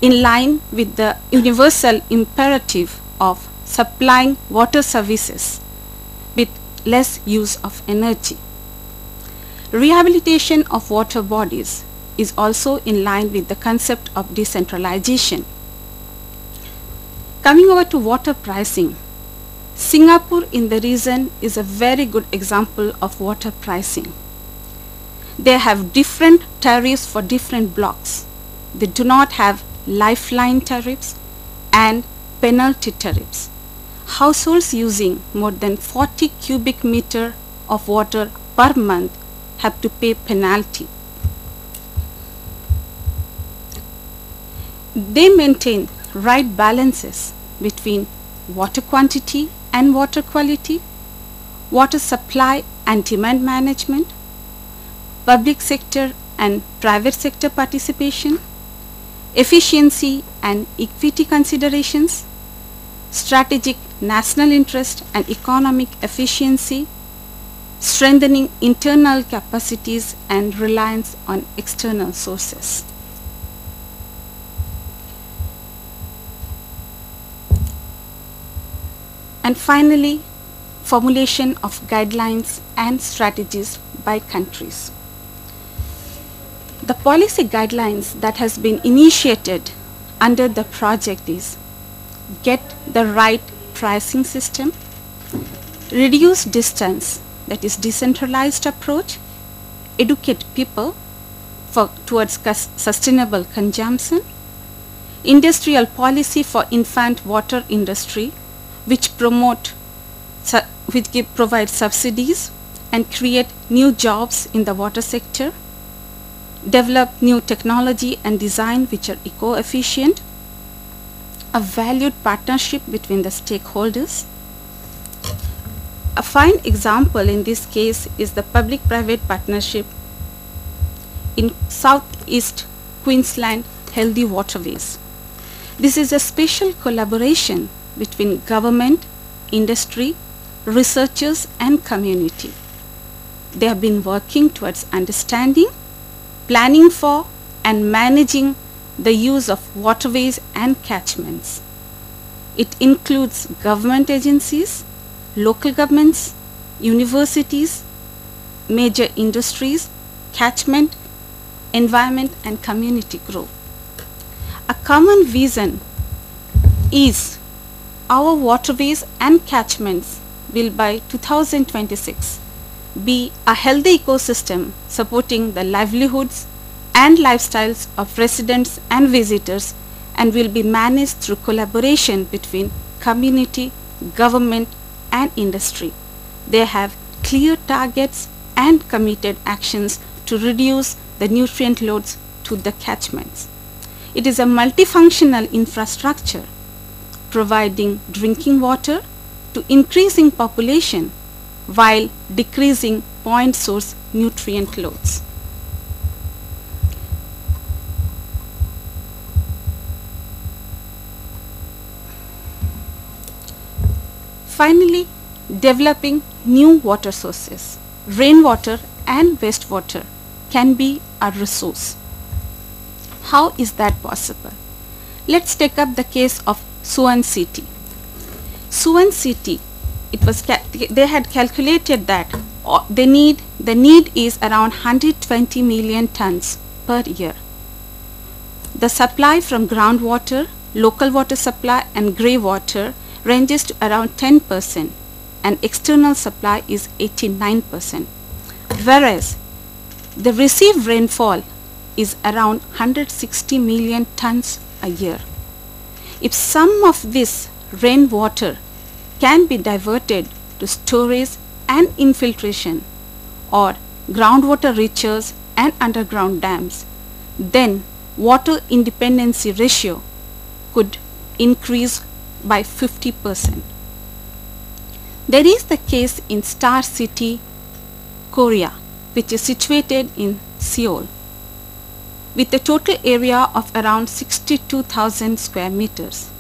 in line with the universal imperative of supplying water services with less use of energy. Rehabilitation of water bodies is also in line with the concept of decentralization. Coming over to water pricing, Singapore in the region is a very good example of water pricing. They have different tariffs for different blocks. They do not have lifeline tariffs and penalty tariffs. Households using more than 40 cubic meter of water per month have to pay penalty. They maintain right balances between water quantity and water quality, water supply and demand management, public sector and private sector participation, efficiency and equity considerations, strategic national interest and economic efficiency, strengthening internal capacities and reliance on external sources. And finally, formulation of guidelines and strategies by countries. The policy guidelines that has been initiated under the project is get the right pricing system, reduce distance, that is decentralized approach, educate people towards sustainable consumption, industrial policy for infant water industry which provide subsidies and create new jobs in the water sector, develop new technology and design which are eco-efficient, a valued partnership between the stakeholders. A fine example in this case is the public-private partnership in Southeast Queensland Healthy Waterways. This is a special collaboration between government, industry, researchers and community. They have been working towards understanding, planning for and managing the use of waterways and catchments. It includes government agencies, local governments, universities, major industries, catchment, environment and community group. A common vision is our waterways and catchments will by 2026 be a healthy ecosystem supporting the livelihoods and lifestyles of residents and visitors and will be managed through collaboration between community, government and industry. They have clear targets and committed actions to reduce the nutrient loads to the catchments. It is a multifunctional infrastructure providing drinking water to increasing population while decreasing point source nutrient loads. Finally, developing new water sources. Rainwater and wastewater can be a resource. How is that possible? Let's take up the case of Suwon City. Suwon City, they had calculated that the need is around 120 million tons per year. The supply from groundwater, local water supply and grey water ranges to around 10% and external supply is 89%, whereas the received rainfall is around 160 million tons a year. If some of this rainwater can be diverted to storage and infiltration or groundwater recharge and underground dams, then water independency ratio could increase by 50%. There is the case in Star City, Korea, which is situated in Seoul, with a total area of around 62,000 square meters.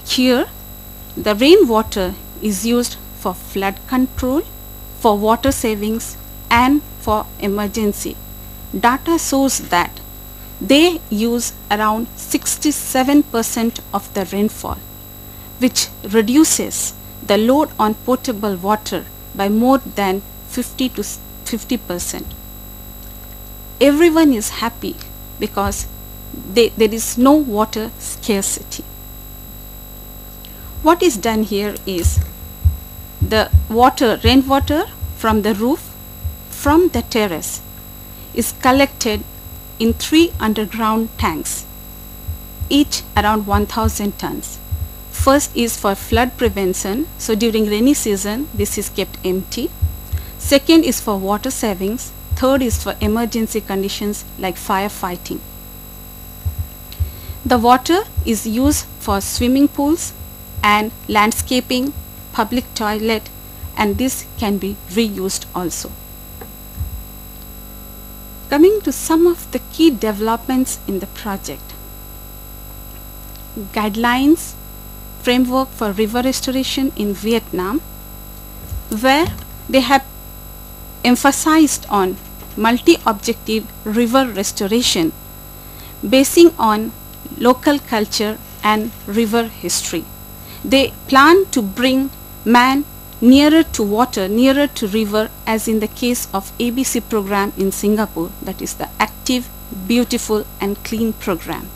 Here, the rainwater is used for flood control, for water savings and for emergency. Data shows that they use around 67% of the rainfall, which reduces the load on potable water by more than 50 to 50%. Everyone is happy because there is no water scarcity. What is done here is the rainwater from the roof, from the terrace, is collected in 3 underground tanks, each around 1000 tons. First is for flood prevention, so during rainy season this is kept empty. Second is for water savings. Third is for emergency conditions like firefighting. The water is used for swimming pools and landscaping, public toilet, and this can be reused also. Coming to some of the key developments in the project. Guidelines, framework for river restoration in Vietnam, where they have emphasized on multi-objective river restoration basing on local culture and river history. They plan to bring man nearer to water, nearer to river, as in the case of ABC program in Singapore, that is the Active, Beautiful and Clean program.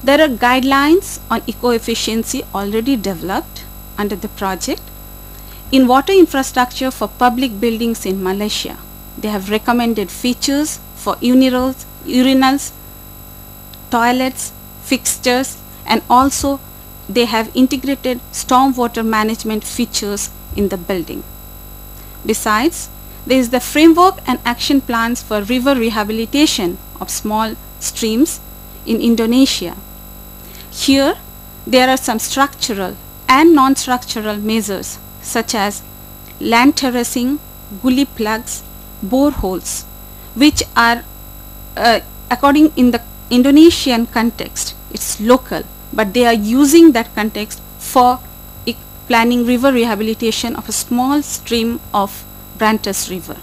There are guidelines on eco-efficiency already developed under the project. In water infrastructure for public buildings in Malaysia, they have recommended features for urinals, toilets, fixtures, and also they have integrated stormwater management features in the building. Besides, there is the framework and action plans for river rehabilitation of small streams in Indonesia. Here, there are some structural and non-structural measures such as land terracing, gully plugs, boreholes, which are according in the Indonesian context, it's local, but they are using that context for planning river rehabilitation of a small stream of Brantas River.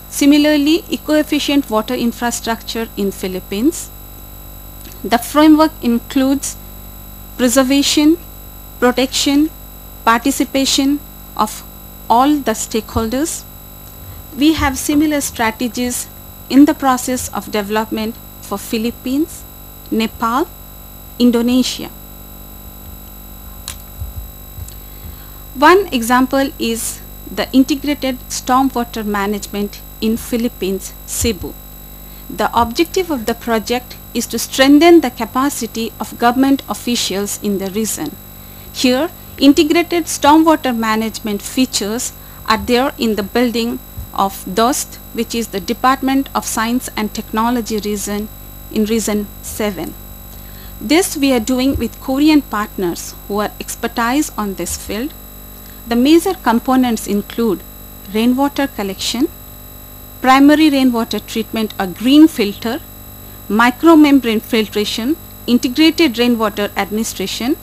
Similarly, eco-efficient water infrastructure in Philippines. The framework includes preservation, protection, participation of all the stakeholders. We have similar strategies in the process of development for Philippines, Nepal, Indonesia. One example is the integrated stormwater management in Philippines, Cebu. The objective of the project is to strengthen the capacity of government officials in the region. Here, integrated stormwater management features are there in the building of DOST, which is the Department of Science and Technology region in Region 7. This we are doing with Korean partners who are expertise on this field. The major components include rainwater collection, primary rainwater treatment or green filter, micromembrane filtration, integrated rainwater administration,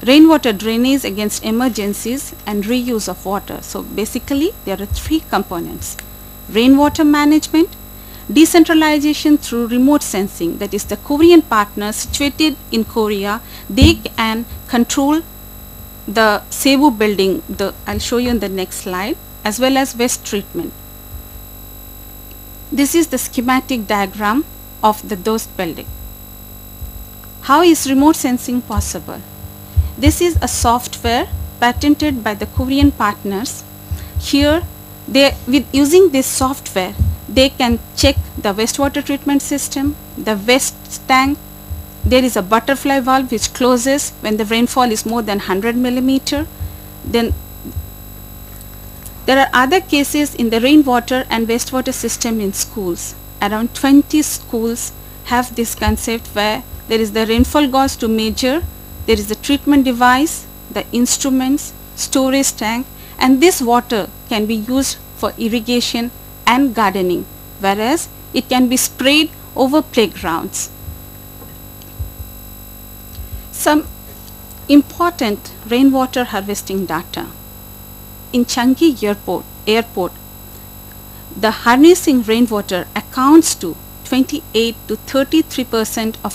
rainwater drainage against emergencies, and reuse of water. So basically there are 3 components: rainwater management, decentralization through remote sensing, that is the Korean partners situated in Korea, they can control the Cebu building, I'll show you in the next slide, as well as waste treatment. This is the schematic diagram of the DOST building. How is remote sensing possible? This is a software patented by the Korean partners. Here, using this software, they can check the wastewater treatment system, the waste tank. There is a butterfly valve which closes when the rainfall is more than 100 millimeter. Then there are other cases in the rainwater and wastewater system in schools. Around 20 schools have this concept where there is the rainfall gauge to measure, there is the treatment device, the instruments, storage tank, and this water can be used for irrigation and gardening, whereas it can be sprayed over playgrounds. Some important rainwater harvesting data. In Changi Airport, the harnessing rainwater accounts to 28 to 33% of